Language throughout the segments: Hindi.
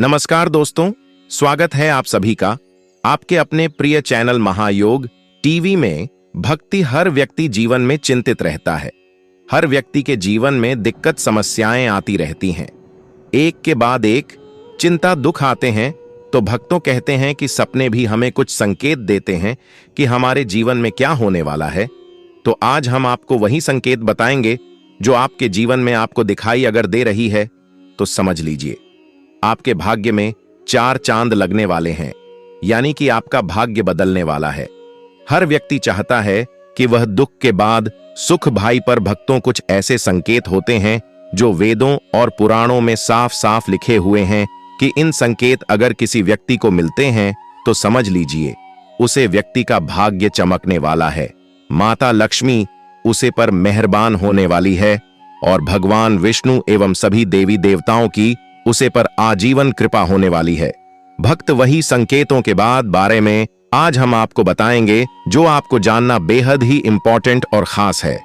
नमस्कार दोस्तों, स्वागत है आप सभी का आपके अपने प्रिय चैनल महायोग टीवी में। भक्ति हर व्यक्ति जीवन में चिंतित रहता है। हर व्यक्ति के जीवन में दिक्कत समस्याएं आती रहती हैं, एक के बाद एक चिंता दुख आते हैं। तो भक्तों कहते हैं कि सपने भी हमें कुछ संकेत देते हैं कि हमारे जीवन में क्या होने वाला है। तो आज हम आपको वही संकेत बताएंगे जो आपके जीवन में आपको दिखाई अगर दे रही है तो समझ लीजिए आपके भाग्य में 4 चांद लगने वाले हैं, यानी कि आपका भाग्य बदलने वाला है। हर व्यक्ति चाहता है कि वह दुख के बाद सुख भाई, पर भक्तों कुछ ऐसे संकेत होते हैं जो वेदों और पुराणों में साफ साफ लिखे हुए हैं कि इन संकेत अगर किसी व्यक्ति को मिलते हैं तो समझ लीजिए उसे व्यक्ति का भाग्य चमकने वाला है। माता लक्ष्मी उसे पर मेहरबान होने वाली है और भगवान विष्णु एवं सभी देवी देवताओं की उसे पर आजीवन कृपा होने वाली है। भक्त वही संकेतों के बारे में आज हम आपको बताएंगे जो आपको जानना बेहद ही इंपॉर्टेंट और खास है।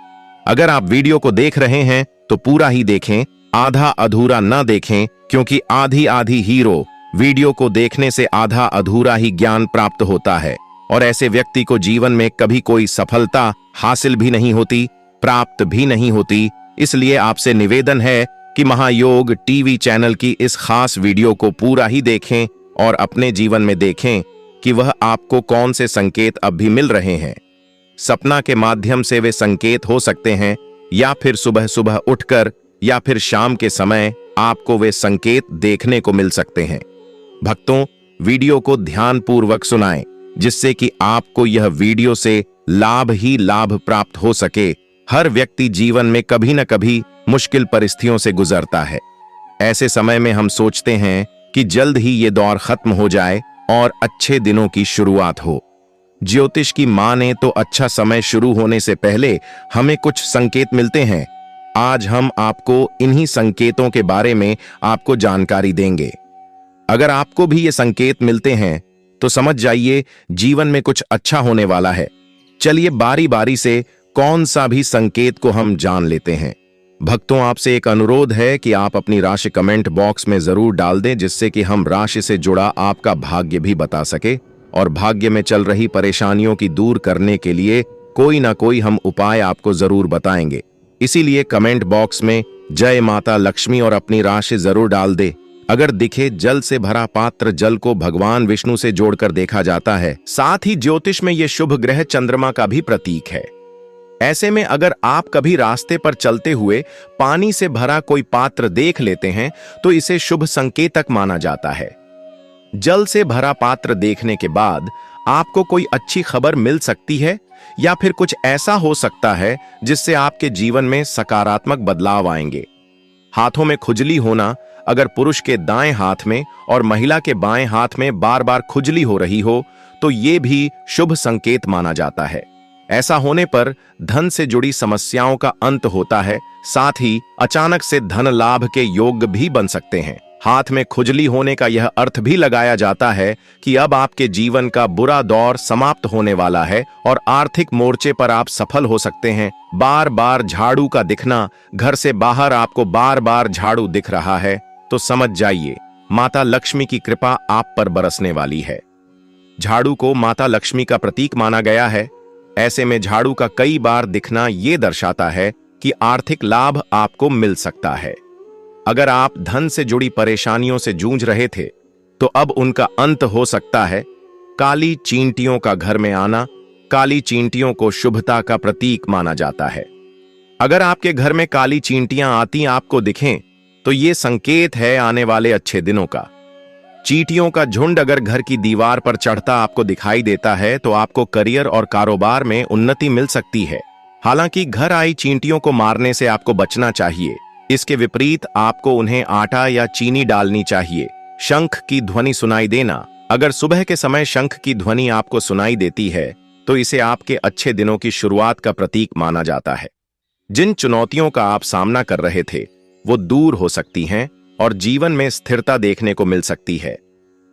अगर आप वीडियो को देख रहे हैं तो पूरा ही देखें, आधा अधूरा न देखें, क्योंकि आधी आधी हीरो वीडियो को देखने से आधा अधूरा ही ज्ञान प्राप्त होता है और ऐसे व्यक्ति को जीवन में कभी कोई सफलता हासिल भी नहीं होती, प्राप्त भी नहीं होती। इसलिए आपसे निवेदन है कि महायोग टीवी चैनल की इस खास वीडियो को पूरा ही देखें और अपने जीवन में देखें कि वह आपको कौन से संकेत अब भी मिल रहे हैं। सपना के माध्यम से वे संकेत हो सकते हैं, या फिर सुबह सुबह उठकर या फिर शाम के समय आपको वे संकेत देखने को मिल सकते हैं। भक्तों, वीडियो को ध्यानपूर्वक सुनाएं जिससे कि आपको यह वीडियो से लाभ ही लाभ प्राप्त हो सके। हर व्यक्ति जीवन में कभी न कभी मुश्किल परिस्थितियों से गुजरता है। ऐसे समय में हम सोचते हैं कि जल्द ही ये दौर खत्म हो जाए और अच्छे दिनों की शुरुआत हो। ज्योतिष की माने तो अच्छा समय शुरू होने से पहले हमें कुछ संकेत मिलते हैं। आज हम आपको इन्हीं संकेतों के बारे में आपको जानकारी देंगे। अगर आपको भी ये संकेत मिलते हैं तो समझ जाइए जीवन में कुछ अच्छा होने वाला है। चलिए बारी बारी से कौन सा भी संकेत को हम जान लेते हैं। भक्तों, आपसे एक अनुरोध है कि आप अपनी राशि कमेंट बॉक्स में जरूर डाल दें, जिससे कि हम राशि से जुड़ा आपका भाग्य भी बता सके और भाग्य में चल रही परेशानियों की दूर करने के लिए कोई ना कोई हम उपाय आपको जरूर बताएंगे। इसीलिए कमेंट बॉक्स में जय माता लक्ष्मी और अपनी राशि जरूर डाल दे। अगर दिखे जल से भरा पात्र, जल को भगवान विष्णु से जोड़कर देखा जाता है। साथ ही ज्योतिष में यह शुभ ग्रह चंद्रमा का भी प्रतीक है। ऐसे में अगर आप कभी रास्ते पर चलते हुए पानी से भरा कोई पात्र देख लेते हैं तो इसे शुभ संकेतक माना जाता है। जल से भरा पात्र देखने के बाद आपको कोई अच्छी खबर मिल सकती है, या फिर कुछ ऐसा हो सकता है जिससे आपके जीवन में सकारात्मक बदलाव आएंगे। हाथों में खुजली होना, अगर पुरुष के दाएं हाथ में और महिला के बाएं हाथ में बार बार खुजली हो रही हो तो ये भी शुभ संकेत माना जाता है। ऐसा होने पर धन से जुड़ी समस्याओं का अंत होता है। साथ ही अचानक से धन लाभ के योग भी बन सकते हैं। हाथ में खुजली होने का यह अर्थ भी लगाया जाता है कि अब आपके जीवन का बुरा दौर समाप्त होने वाला है और आर्थिक मोर्चे पर आप सफल हो सकते हैं। बार बार झाड़ू का दिखना, घर से बाहर आपको बार बार झाड़ू दिख रहा है तो समझ जाइए माता लक्ष्मी की कृपा आप पर बरसने वाली है। झाड़ू को माता लक्ष्मी का प्रतीक माना गया है। ऐसे में झाड़ू का कई बार दिखना ये दर्शाता है कि आर्थिक लाभ आपको मिल सकता है। अगर आप धन से जुड़ी परेशानियों से जूझ रहे थे तो अब उनका अंत हो सकता है। काली चींटियों का घर में आना, काली चींटियों को शुभता का प्रतीक माना जाता है। अगर आपके घर में काली चींटियां आती आपको दिखें तो ये संकेत है आने वाले अच्छे दिनों का। चींटियों का झुंड अगर घर की दीवार पर चढ़ता आपको दिखाई देता है तो आपको करियर और कारोबार में उन्नति मिल सकती है। हालांकि घर आई चींटियों को मारने से आपको बचना चाहिए। इसके विपरीत आपको उन्हें आटा या चीनी डालनी चाहिए। शंख की ध्वनि सुनाई देना, अगर सुबह के समय शंख की ध्वनि आपको सुनाई देती है तो इसे आपके अच्छे दिनों की शुरुआत का प्रतीक माना जाता है। जिन चुनौतियों का आप सामना कर रहे थे वो दूर हो सकती हैं और जीवन में स्थिरता देखने को मिल सकती है।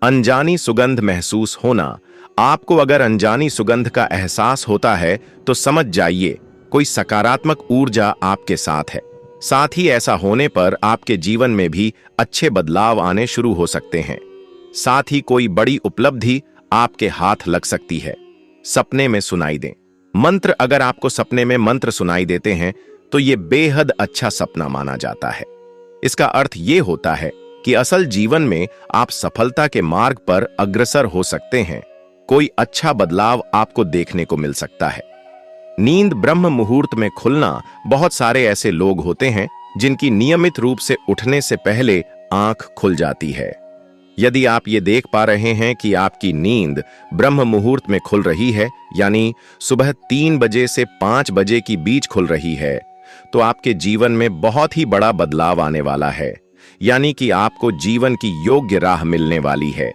अनजानी सुगंध महसूस होना, आपको अगर अनजानी सुगंध का एहसास होता है तो समझ जाइए कोई सकारात्मक ऊर्जा आपके साथ है। साथ ही ऐसा होने पर आपके जीवन में भी अच्छे बदलाव आने शुरू हो सकते हैं। साथ ही कोई बड़ी उपलब्धि आपके हाथ लग सकती है। सपने में सुनाई दें मंत्र। अगर आपको सपने में मंत्र सुनाई देते हैं तो ये बेहद अच्छा सपना माना जाता है। इसका अर्थ ये होता है कि असल जीवन में आप सफलता के मार्ग पर अग्रसर हो सकते हैं। कोई अच्छा बदलाव आपको देखने को मिल सकता है। नींद ब्रह्म मुहूर्त में खुलना। बहुत सारे ऐसे लोग होते हैं जिनकी नियमित रूप से उठने से पहले आंख खुल जाती है। यदि आप ये देख पा रहे हैं कि आपकी नींद ब्रह्म मुहूर्त में खुल रही है, यानी सुबह 3 बजे से 5 बजे के बीच खुल रही है, तो आपके जीवन में बहुत ही बड़ा बदलाव आने वाला है। यानी कि आपको जीवन की योग्य राह मिलने वाली है।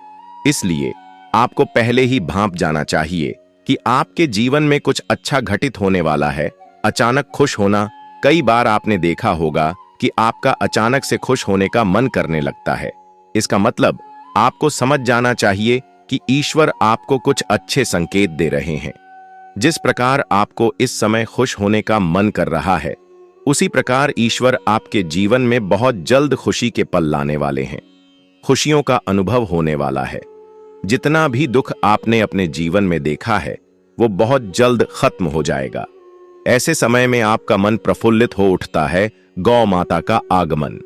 इसलिए आपको पहले ही भांप जाना चाहिए कि आपके जीवन में कुछ अच्छा घटित होने वाला है। अचानक खुश होना। कई बार आपने देखा होगा कि आपका अचानक से खुश होने का मन करने लगता है। इसका मतलब आपको समझ जाना चाहिए कि ईश्वर आपको कुछ अच्छे संकेत दे रहे हैं। जिस प्रकार आपको इस समय खुश होने का मन कर रहा है, उसी प्रकार ईश्वर आपके जीवन में बहुत जल्द खुशी के पल लाने वाले हैं। खुशियों का अनुभव होने वाला है। जितना भी दुख आपने अपने जीवन में देखा है, वो बहुत जल्द खत्म हो जाएगा। ऐसे समय में आपका मन प्रफुल्लित हो उठता है। गौ माता का आगमन।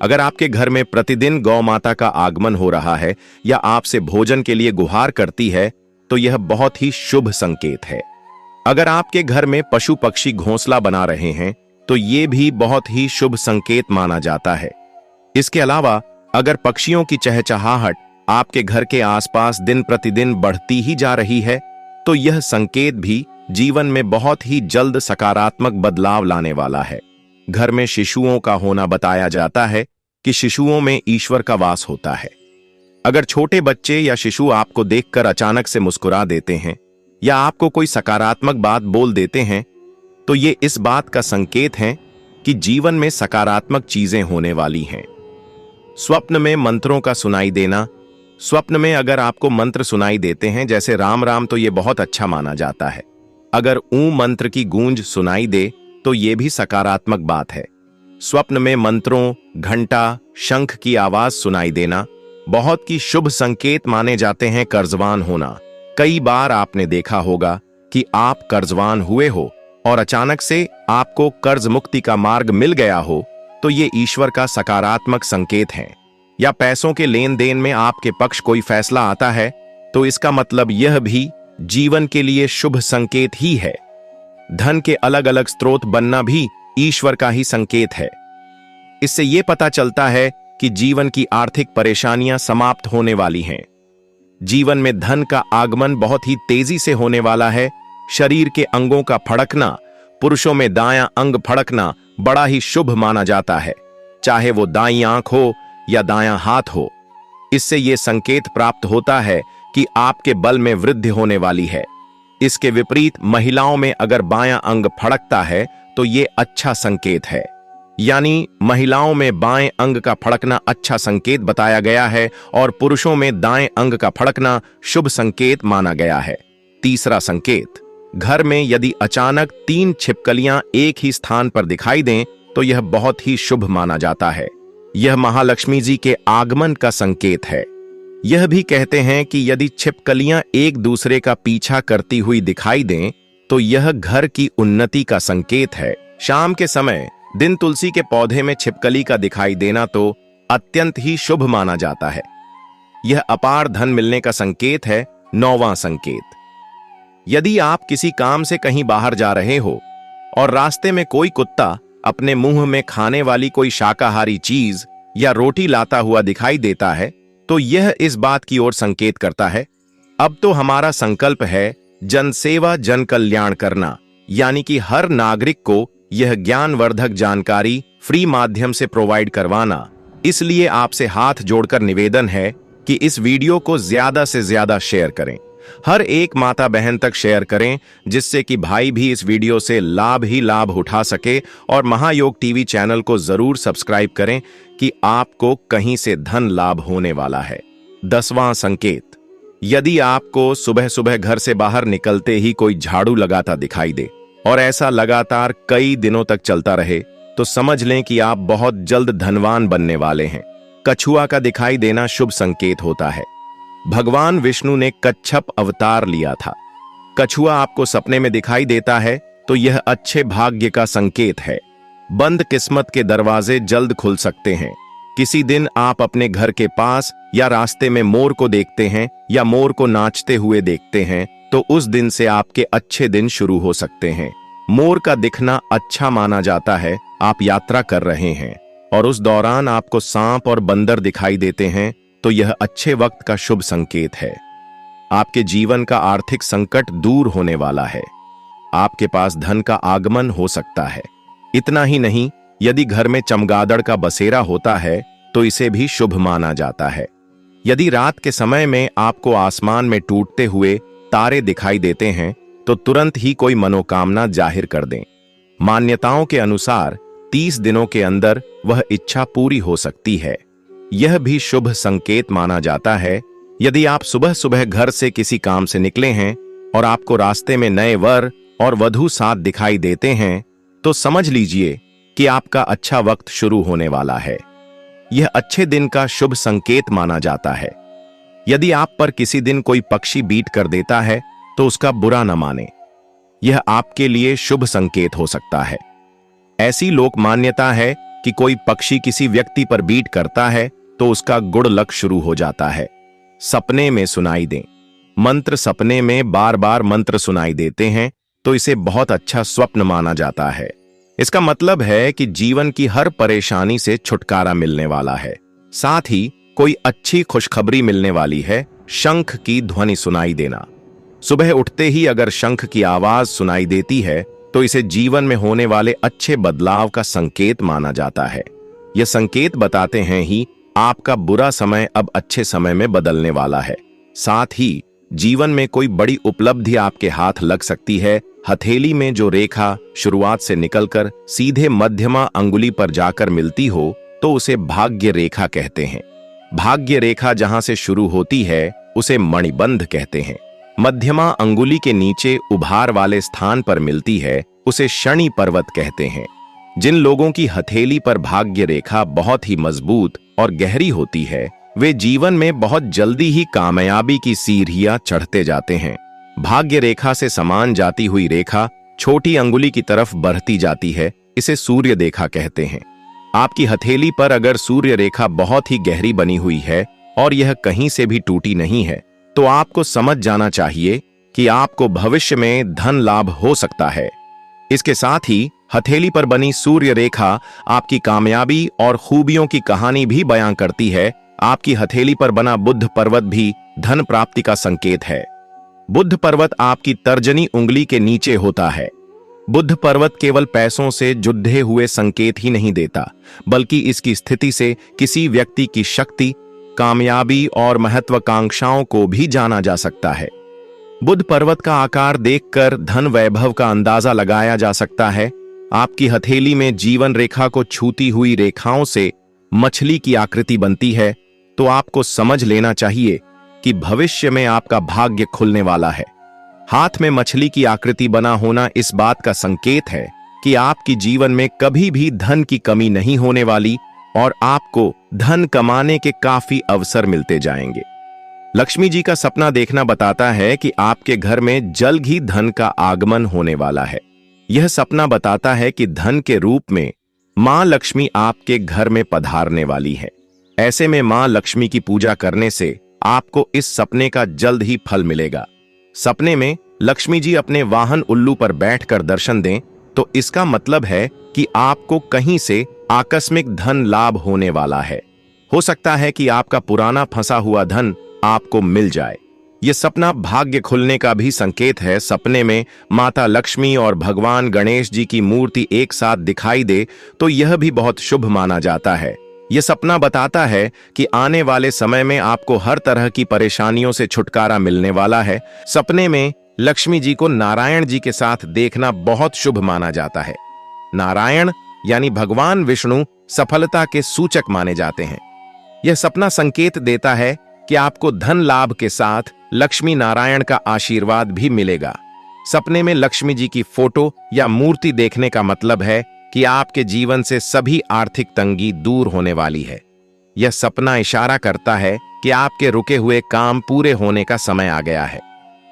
अगर आपके घर में प्रतिदिन गौ माता का आगमन हो रहा है या आपसे भोजन के लिए गुहार करती है, तो यह बहुत ही शुभ संकेत है। अगर आपके घर में पशु पक्षी घोंसला बना रहे हैं, तो ये भी बहुत ही शुभ संकेत माना जाता है। इसके अलावा अगर पक्षियों की चहचहाहट आपके घर के आसपास दिन प्रतिदिन बढ़ती ही जा रही है, तो यह संकेत भी जीवन में बहुत ही जल्द सकारात्मक बदलाव लाने वाला है। घर में शिशुओं का होना बताया जाता है कि शिशुओं में ईश्वर का वास होता है। अगर छोटे बच्चे या शिशु आपको देखकर अचानक से मुस्कुरा देते हैं या आपको कोई सकारात्मक बात बोल देते हैं, तो ये इस बात का संकेत है कि जीवन में सकारात्मक चीजें होने वाली हैं। स्वप्न में मंत्रों का सुनाई देना। स्वप्न में अगर आपको मंत्र सुनाई देते हैं, जैसे राम राम, तो ये बहुत अच्छा माना जाता है। अगर ऊ मंत्र की गूंज सुनाई दे तो ये भी सकारात्मक बात है। स्वप्न में मंत्रों, घंटा, शंख की आवाज सुनाई देना बहुत की शुभ संकेत माने जाते हैं। कर्जवान होना। कई बार आपने देखा होगा कि आप कर्जवान हुए हो और अचानक से आपको कर्ज मुक्ति का मार्ग मिल गया हो, तो ये ईश्वर का सकारात्मक संकेत है। या पैसों के लेन देन में आपके पक्ष कोई फैसला आता है, तो इसका मतलब यह भी जीवन के लिए शुभ संकेत ही है। धन के अलग अलग स्रोत बनना भी ईश्वर का ही संकेत है। इससे यह पता चलता है कि जीवन की आर्थिक परेशानियां समाप्त होने वाली हैं। जीवन में धन का आगमन बहुत ही तेजी से होने वाला है। शरीर के अंगों का फड़कना। पुरुषों में दायां अंग फड़कना बड़ा ही शुभ माना जाता है, चाहे वो दाईं आंख हो या दायां हाथ हो। इससे यह संकेत प्राप्त होता है कि आपके बल में वृद्धि होने वाली है। इसके विपरीत महिलाओं में अगर बायां अंग फड़कता है तो यह अच्छा संकेत है। यानी महिलाओं में बाएं अंग का फड़कना अच्छा संकेत बताया गया है और पुरुषों में दाएं अंग का फड़कना शुभ संकेत माना गया है। तीसरा संकेत, घर में यदि अचानक 3 छिपकलियां एक ही स्थान पर दिखाई दें तो यह बहुत ही शुभ माना जाता है। यह महालक्ष्मी जी के आगमन का संकेत है। यह भी कहते हैं कि यदि छिपकलियां एक दूसरे का पीछा करती हुई दिखाई दें तो यह घर की उन्नति का संकेत है। शाम के समय दिन तुलसी के पौधे में छिपकली का दिखाई देना तो अत्यंत ही शुभ माना जाता है। यह अपार धन मिलने का संकेत है। 9वां संकेत, यदि आप किसी काम से कहीं बाहर जा रहे हो और रास्ते में कोई कुत्ता अपने मुंह में खाने वाली कोई शाकाहारी चीज या रोटी लाता हुआ दिखाई देता है, तो यह इस बात की ओर संकेत करता है अब तो हमारा संकल्प है जनसेवा जन कल्याण करना, यानी कि हर नागरिक को यह ज्ञानवर्धक जानकारी फ्री माध्यम से प्रोवाइड करवाना। इसलिए आपसे हाथ जोड़कर निवेदन है कि इस वीडियो को ज्यादा से ज्यादा शेयर करें। हर एक माता बहन तक शेयर करें, जिससे कि भाई भी इस वीडियो से लाभ ही लाभ उठा सके। और महायोग टीवी चैनल को जरूर सब्सक्राइब करें कि आपको कहीं से धन लाभ होने वाला है। 10वां संकेत, यदि आपको सुबह सुबह घर से बाहर निकलते ही कोई झाड़ू लगाता दिखाई दे और ऐसा लगातार कई दिनों तक चलता रहे, तो समझ लें कि आप बहुत जल्द धनवान बनने वाले हैं। कछुआ का दिखाई देना शुभ संकेत होता है। भगवान विष्णु ने कच्छप अवतार लिया था। कछुआ आपको सपने में दिखाई देता है तो यह अच्छे भाग्य का संकेत है। बंद किस्मत के दरवाजे जल्द खुल सकते हैं। किसी दिन आप अपने घर के पास या रास्ते में मोर को देखते हैं या मोर को नाचते हुए देखते हैं तो उस दिन से आपके अच्छे दिन शुरू हो सकते हैं। मोर का दिखना अच्छा माना जाता है। आप यात्रा कर रहे हैं और उस दौरान आपको सांप और बंदर दिखाई देते हैं तो यह अच्छे वक्त का शुभ संकेत है। आपके जीवन का आर्थिक संकट दूर होने वाला है। आपके पास धन का आगमन हो सकता है। इतना ही नहीं, यदि घर में चमगादड़ का बसेरा होता है तो इसे भी शुभ माना जाता है। यदि रात के समय में आपको आसमान में टूटते हुए तारे दिखाई देते हैं तो तुरंत ही कोई मनोकामना जाहिर कर दें। मान्यताओं के अनुसार 30 दिनों के अंदर वह इच्छा पूरी हो सकती है। यह भी शुभ संकेत माना जाता है। यदि आप सुबह सुबह घर से किसी काम से निकले हैं और आपको रास्ते में नए वर और वधू साथ दिखाई देते हैं तो समझ लीजिए कि आपका अच्छा वक्त शुरू होने वाला है। यह अच्छे दिन का शुभ संकेत माना जाता है। यदि आप पर किसी दिन कोई पक्षी बीट कर देता है तो उसका बुरा न माने। यह आपके लिए शुभ संकेत हो सकता है। ऐसी लोक मान्यता है कि कोई पक्षी किसी व्यक्ति पर बीट करता है तो उसका गुड लक शुरू हो जाता है। सपने में सुनाई दें। मंत्र सपने में बार बार मंत्र सुनाई देते हैं तो इसे बहुत अच्छा स्वप्न माना जाता है। इसका मतलब है कि जीवन की हर परेशानी से छुटकारा मिलने वाला है। साथ ही कोई अच्छी खुशखबरी मिलने वाली है। शंख की ध्वनि सुनाई देना। सुबह उठते ही अगर शंख की आवाज सुनाई देती है तो इसे जीवन में होने वाले अच्छे बदलाव का संकेत माना जाता है। यह संकेत बताते हैं ही आपका बुरा समय अब अच्छे समय में बदलने वाला है। साथ ही जीवन में कोई बड़ी उपलब्धि आपके हाथ लग सकती है। हथेली में जो रेखा शुरुआत से निकलकर सीधे मध्यमा अंगुली पर जाकर मिलती हो तो उसे भाग्य रेखा कहते हैं। भाग्य रेखा जहां से शुरू होती है उसे मणिबंध कहते हैं। मध्यमा अंगुली के नीचे उभार वाले स्थान पर मिलती है उसे शनि पर्वत कहते हैं। जिन लोगों की हथेली पर भाग्य रेखा बहुत ही मजबूत और गहरी होती है वे जीवन में बहुत जल्दी ही कामयाबी की सीढ़ियां चढ़ते जाते हैं। भाग्य रेखा से समान जाती हुई रेखा छोटी अंगुली की तरफ बढ़ती जाती है। इसे सूर्य रेखा कहते हैं। आपकी हथेली पर अगर सूर्य रेखा बहुत ही गहरी बनी हुई है और यह कहीं से भी टूटी नहीं है तो आपको समझ जाना चाहिए कि आपको भविष्य में धन लाभ हो सकता है। इसके साथ ही हथेली पर बनी सूर्य रेखा आपकी कामयाबी और खूबियों की कहानी भी बयां करती है। आपकी हथेली पर बना बुध पर्वत भी धन प्राप्ति का संकेत है। बुध पर्वत आपकी तर्जनी उंगली के नीचे होता है। बुध पर्वत केवल पैसों से जुड़े हुए संकेत ही नहीं देता बल्कि इसकी स्थिति से किसी व्यक्ति की शक्ति, कामयाबी और महत्वाकांक्षाओं को भी जाना जा सकता है। बुध पर्वत का आकार देखकर धन वैभव का अंदाजा लगाया जा सकता है। आपकी हथेली में जीवन रेखा को छूती हुई रेखाओं से मछली की आकृति बनती है तो आपको समझ लेना चाहिए कि भविष्य में आपका भाग्य खुलने वाला है। हाथ में मछली की आकृति बना होना इस बात का संकेत है कि आपकी जीवन में कभी भी धन की कमी नहीं होने वाली और आपको धन कमाने के काफी अवसर मिलते जाएंगे। लक्ष्मी जी का सपना देखना बताता है कि आपके घर में जल्द ही धन का आगमन होने वाला है। यह सपना बताता है कि धन के रूप में मां लक्ष्मी आपके घर में पधारने वाली है। ऐसे में मां लक्ष्मी की पूजा करने से आपको इस सपने का जल्द ही फल मिलेगा। सपने में लक्ष्मी जी अपने वाहन उल्लू पर बैठकर दर्शन दें तो इसका मतलब है कि आपको कहीं से आकस्मिक धन लाभ होने वाला है। हो सकता है कि आपका पुराना फंसा हुआ धन आपको मिल जाए। यह सपना भाग्य खुलने का भी संकेत है। सपने में माता लक्ष्मी और भगवान गणेश जी की मूर्ति एक साथ दिखाई दे तो यह भी बहुत शुभ माना जाता है। यह सपना बताता है कि आने वाले समय में आपको हर तरह की परेशानियों से छुटकारा मिलने वाला है। सपने में लक्ष्मी जी को नारायण जी के साथ देखना बहुत शुभ माना जाता है। नारायण यानी भगवान विष्णु सफलता के सूचक माने जाते हैं। यह सपना संकेत देता है कि आपको धन लाभ के साथ लक्ष्मी नारायण का आशीर्वाद भी मिलेगा। सपने में लक्ष्मी जी की फोटो या मूर्ति देखने का मतलब है कि आपके जीवन से सभी आर्थिक तंगी दूर होने वाली है। यह सपना इशारा करता है कि आपके रुके हुए काम पूरे होने का समय आ गया है।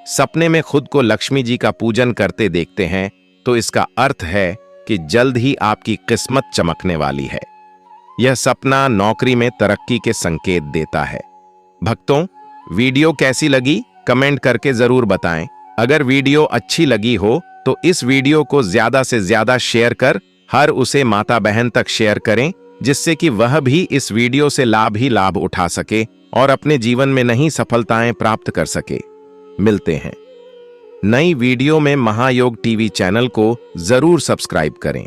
सपने में खुद को लक्ष्मी जी का पूजन करते देखते हैं तो इसका अर्थ है कि जल्द ही आपकी किस्मत चमकने वाली है। यह सपना नौकरी में तरक्की के संकेत देता है। भक्तों, वीडियो कैसी लगी कमेंट करके जरूर बताएं। अगर वीडियो अच्छी लगी हो तो इस वीडियो को ज्यादा से ज्यादा शेयर कर हर उसे माता बहन तक शेयर करें, जिससे कि वह भी इस वीडियो से लाभ ही लाभ उठा सके और अपने जीवन में नई सफलताएं प्राप्त कर सके। मिलते हैं नई वीडियो में। महायोग टीवी चैनल को जरूर सब्सक्राइब करें।